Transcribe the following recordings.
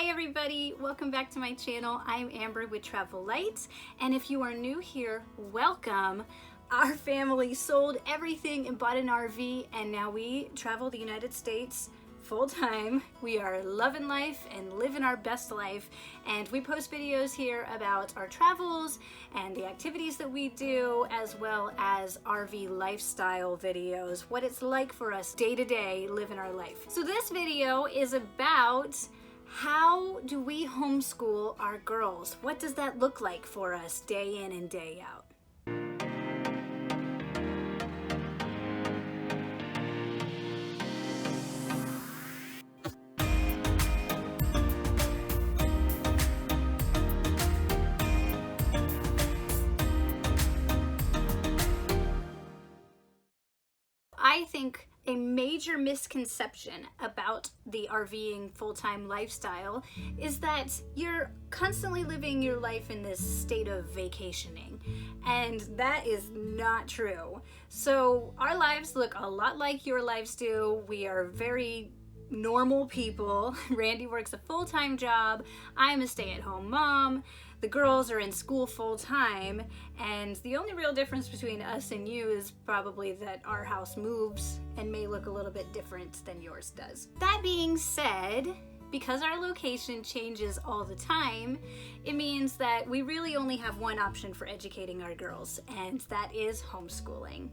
Hi everybody, welcome back to my channel. I'm Amber with Travel Light, and if you are new here, welcome. Our family sold everything and bought an RV, and now we travel the United States full-time. We are loving life and living our best life, and we post videos here about our travels and the activities that we do, as well as RV lifestyle videos, what it's like for us day to day living our life. So this video is about how do we homeschool our girls? What does that look like for us day in and day out? I think a major misconception about the RVing full-time lifestyle is that you're constantly living your life in this state of vacationing, and that is not true. So our lives look a lot like your lives do. We are very normal people. Randy works a full-time job. I'm a stay-at-home mom. The girls are in school full-time, and the only real difference between us and you is probably that our house moves and may look a little bit different than yours does. That being said, because our location changes all the time, it means that we really only have one option for educating our girls, and that is homeschooling.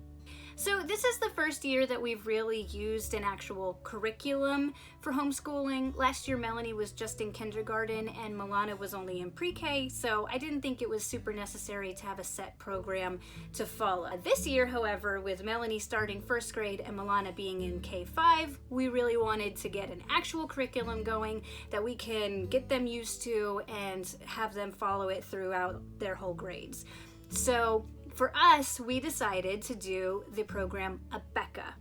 So this is the first year that we've really used an actual curriculum for homeschooling. Last year Melanie was just in kindergarten and Milana was only in pre-K, so I didn't think it was super necessary to have a set program to follow. This year, however, with Melanie starting first grade and Milana being in K5, we really wanted to get an actual curriculum going that we can get them used to and have them follow it throughout their whole grades. So for us, we decided to do the program Abeka.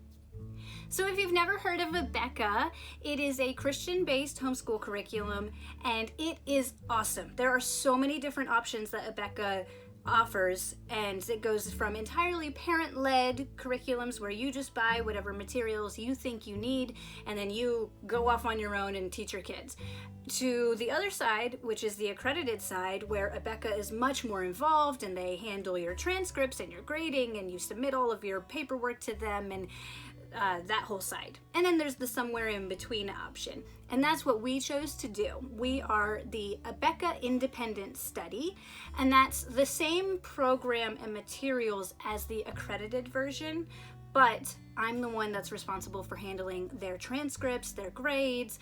So if you've never heard of Abeka, it is a Christian-based homeschool curriculum, and it is awesome. There are so many different options that Abeka offers, and it goes from entirely parent-led curriculums where you just buy whatever materials you think you need and then you go off on your own and teach your kids, to the other side, which is the accredited side, where Abeka is much more involved and they handle your transcripts and your grading and you submit all of your paperwork to them and that whole side. And then there's the somewhere in between option, and that's what we chose to do. We are the Abeka Independent Study, and that's the same program and materials as the accredited version, but I'm the one that's responsible for handling their transcripts, their grades,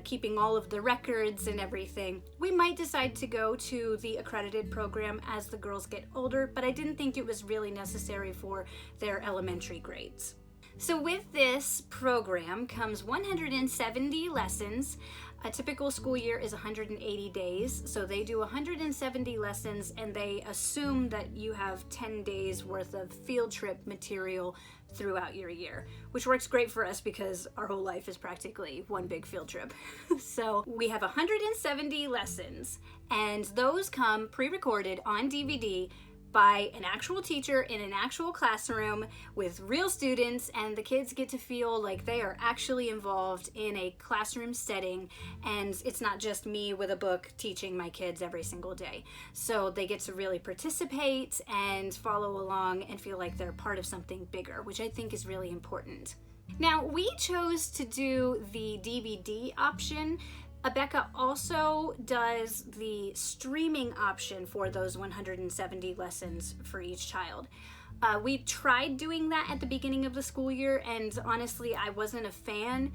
keeping all of the records and everything. We might decide to go to the accredited program as the girls get older, but I didn't think it was really necessary for their elementary grades. So with this program comes 170 lessons. A typical school year is 180 days, so they do 170 lessons, and they assume that you have 10 days worth of field trip material throughout your year, which works great for us because our whole life is practically one big field trip. So we have 170 lessons, and those come pre-recorded on DVD by an actual teacher in an actual classroom with real students, and the kids get to feel like they are actually involved in a classroom setting, and it's not just me with a book teaching my kids every single day. So they get to really participate and follow along and feel like they're part of something bigger, which I think is really important. Now, we chose to do the DVD option. Abeka also does the streaming option for those 170 lessons for each child. We tried doing that at the beginning of the school year, and honestly, I wasn't a fan.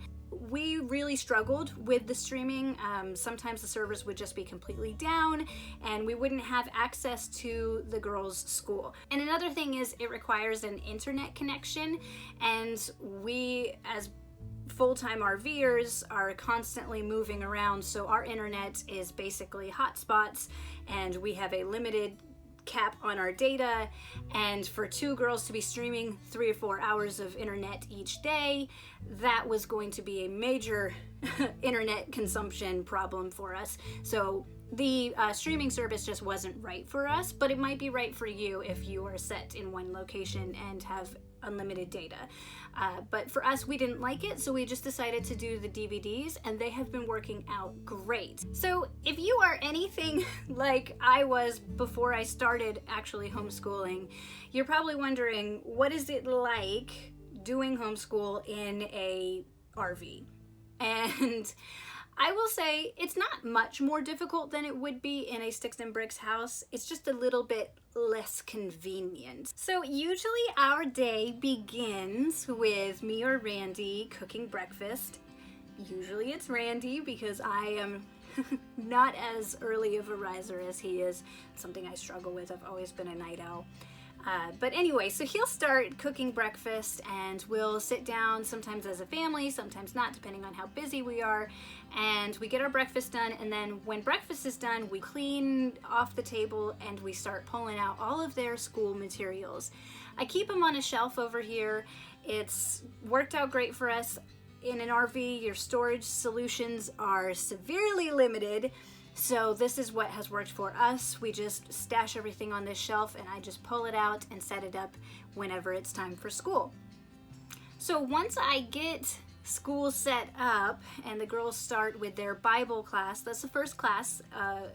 We really struggled with the streaming. Sometimes the servers would just be completely down and we wouldn't have access to the girls' school. And another thing is it requires an internet connection, and we as full-time RVers are constantly moving around, so our internet is basically hotspots and we have a limited cap on our data, and for two girls to be streaming 3 or 4 hours of internet each day, that was going to be a major internet consumption problem for us. So the streaming service just wasn't right for us, but it might be right for you if you are set in one location and have unlimited data. But for us, we didn't like it, so we just decided to do the DVDs, and they have been working out great. So if you are anything like I was before I started actually homeschooling, you're probably wondering, what is it like doing homeschool in a RV? And I will say it's not much more difficult than it would be in a sticks and bricks house. It's just a little bit less convenient. So usually our day begins with me or Randy cooking breakfast. Usually it's Randy because I am not as early of a riser as he is. It's something I struggle with. I've always been a night owl. But anyway, so he'll start cooking breakfast and we'll sit down sometimes as a family, sometimes not, depending on how busy we are, and we get our breakfast done, and then when breakfast is done, we clean off the table and we start pulling out all of their school materials. I keep them on a shelf over here. It's worked out great for us. In an RV, your storage solutions are severely limited. So this is what has worked for us. We just stash everything on this shelf and I just pull it out and set it up whenever it's time for school. So once I get school set up and the girls start with their Bible class, that's the first class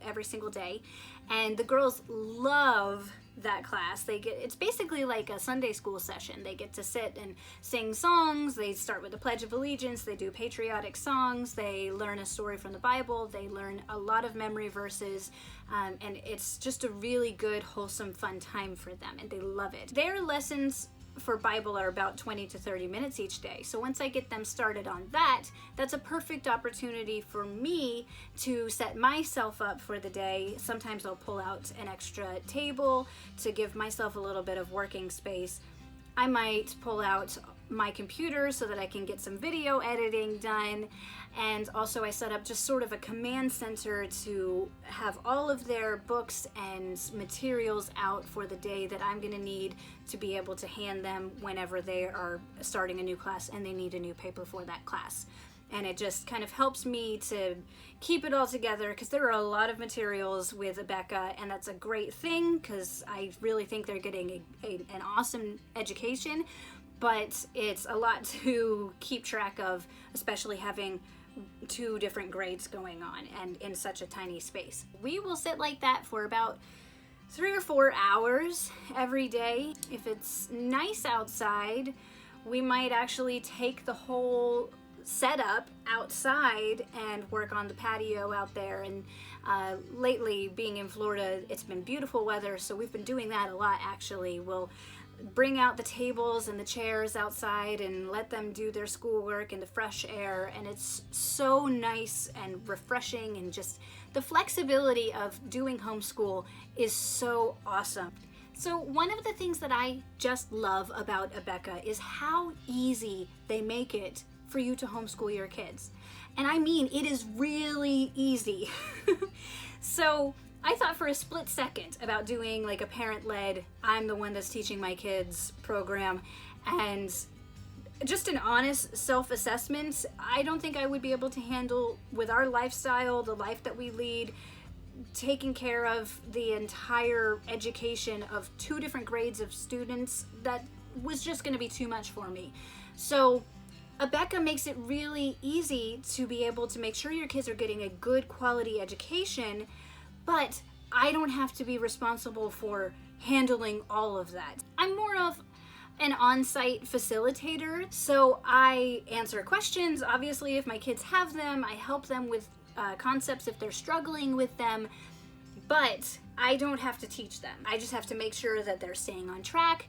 every single day, and the girls love that class. It's basically like a Sunday school session. They get to sit and sing songs. They start with the Pledge of Allegiance. They do patriotic songs. They learn a story from the Bible. They learn a lot of memory verses, and it's just a really good, wholesome, fun time for them, and they love it. Their lessons for Bible are about 20 to 30 minutes each day. So once I get them started on that, that's a perfect opportunity for me to set myself up for the day. Sometimes I'll pull out an extra table to give myself a little bit of working space. I might pull out my computer so that I can get some video editing done, and also I set up just sort of a command center to have all of their books and materials out for the day that I'm going to need to be able to hand them whenever they are starting a new class and they need a new paper for that class. And it just kind of helps me to keep it all together, because there are a lot of materials with Abeka, and that's a great thing because I really think they're getting an awesome education, but it's a lot to keep track of, especially having 2 different grades going on and in such a tiny space. We will sit like that for about 3 or 4 hours every day. If it's nice outside, we might actually take the whole setup outside and work on the patio out there. And lately, being in Florida, it's been beautiful weather, so we've been doing that a lot actually. We'll bring out the tables and the chairs outside and let them do their schoolwork in the fresh air, and it's so nice and refreshing, and just the flexibility of doing homeschool is so awesome. So one of the things that I just love about Abeka is how easy they make it for you to homeschool your kids. And I mean, it is really easy. So I thought for a split second about doing like a parent-led, I'm the one that's teaching my kids program, and just an honest self-assessment, I don't think I would be able to handle, with our lifestyle, the life that we lead, taking care of the entire education of 2 different grades of students. That was just going to be too much for me. So Abeka makes it really easy to be able to make sure your kids are getting a good quality education, but I don't have to be responsible for handling all of that. I'm more of an on-site facilitator, so I answer questions. Obviously, if my kids have them, I help them with concepts if they're struggling with them, but I don't have to teach them. I just have to make sure that they're staying on track,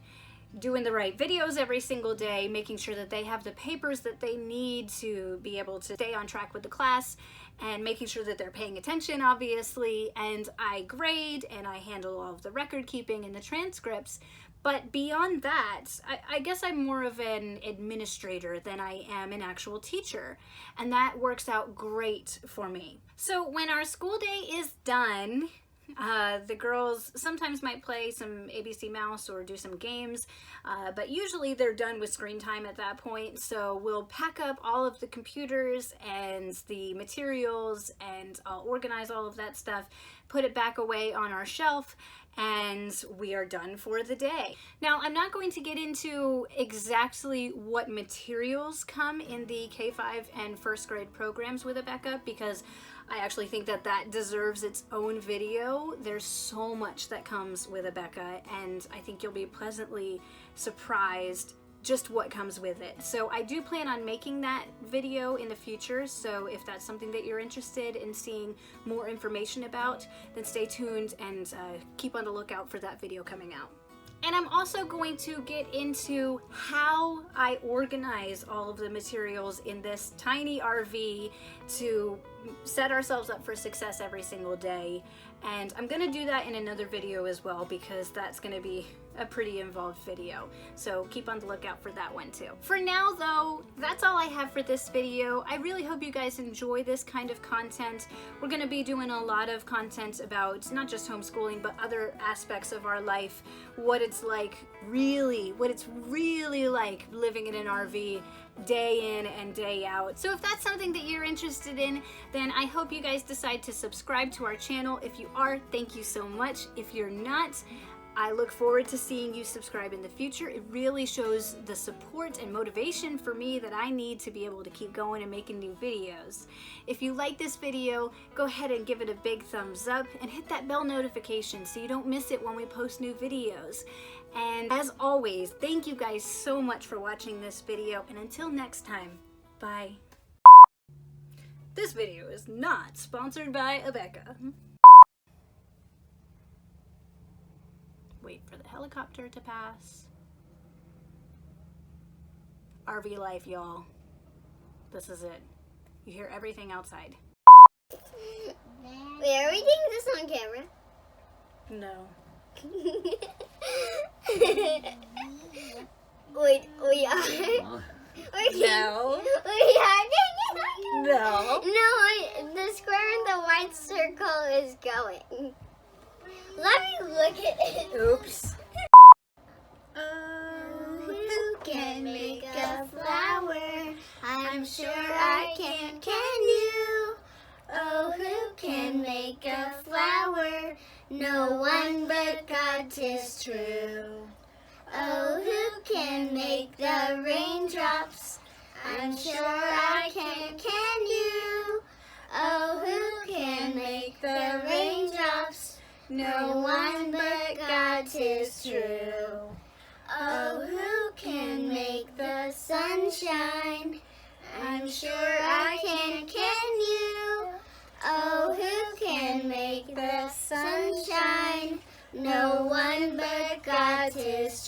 doing the right videos every single day, making sure that they have the papers that they need to be able to stay on track with the class, and making sure that they're paying attention, obviously, and I grade and I handle all of the record keeping and the transcripts. But beyond that, I guess I'm more of an administrator than I am an actual teacher, and that works out great for me. So when our school day is done, The girls sometimes might play some ABC Mouse or do some games, but usually they're done with screen time at that point. So we'll pack up all of the computers and the materials, and I'll organize all of that stuff, put it back away on our shelf, and we are done for the day. Now, I'm not going to get into exactly what materials come in the K-5 and first grade programs with Abeka, because I actually think that that deserves its own video. There's so much that comes with Abeka, and I think you'll be pleasantly surprised just what comes with it. So I do plan on making that video in the future, so if that's something that you're interested in seeing more information about, then stay tuned and keep on the lookout for that video coming out. And I'm also going to get into how I organize all of the materials in this tiny RV to set ourselves up for success every single day. And I'm going to do that in another video as well, because that's going to be a pretty involved video. So keep on the lookout for that one too. For now though, that's all I have for this video. I really hope you guys enjoy this kind of content. We're going to be doing a lot of content about not just homeschooling, but other aspects of our life, what it's like really like living in an RV day in and day out. So if that's something that you're interested in, then I hope you guys decide to subscribe to our channel. If you are, thank you so much. If you're not, I look forward to seeing you subscribe in the future. It really shows the support and motivation for me that I need to be able to keep going and making new videos. If you like this video, go ahead and give it a big thumbs up and hit that bell notification so you don't miss it when we post new videos. And as always, thank you guys so much for watching this video, and until next time, bye. This video is not sponsored by Abeka. Wait for the helicopter to pass. RV life, y'all. This is it. You hear everything outside. Wait, are we getting this on camera? No. Wait, we are. No. We are. No. No, the square in the white circle is going. Let me look at it. Oops. Oh, who can make a flower? I'm sure I can you? Oh, who can make a flower? No one but God, 'tis true. Oh, who can make the raindrops? I'm sure I can you? Oh, who can make the raindrops? No one but God, 'tis true. Oh, who can make the sunshine? I'm sure I can you? Oh, who can make the sunshine? No one but God, 'tis true.